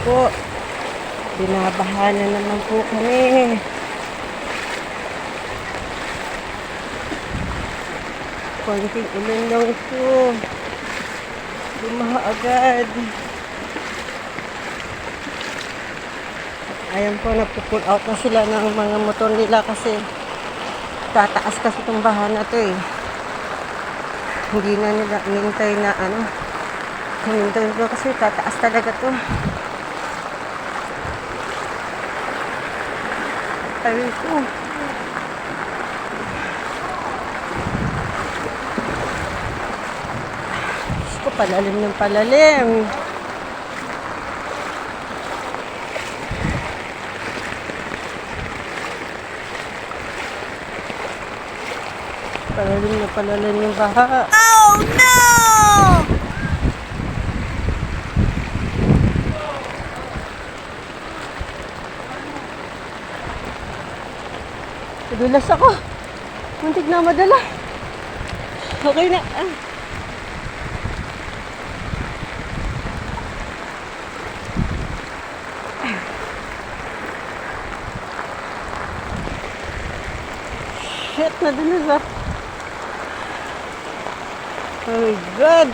po. Binabaha na naman po kami. Konting ulan lang po. Bumaha agad. Ayan po, nagpo-pull out na sila ng mga motor nila kasi tataas kasi itong baha na to eh. Hindi na nila hinintay na hinintay nila kasi tataas talaga to. Ayun po. Diyos ko, palalim ng palalim. Palalim na palalim yung baha. Oh no! Nadulas ako. Muntik na madala. Okay na. Shit, nadulas ah. Oh my God.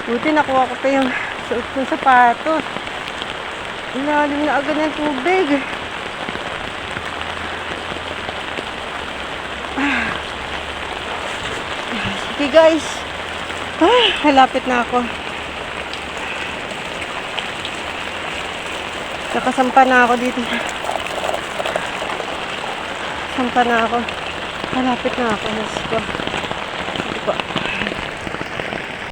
Buti nakuha ko pa yung suot kong sapatos. Ilalim na agad ng tubig. Sige guys. Malapit na ako. Nakasampa na ako dito. Sampa na ako. Malapit na ako. Let's go. Sige po.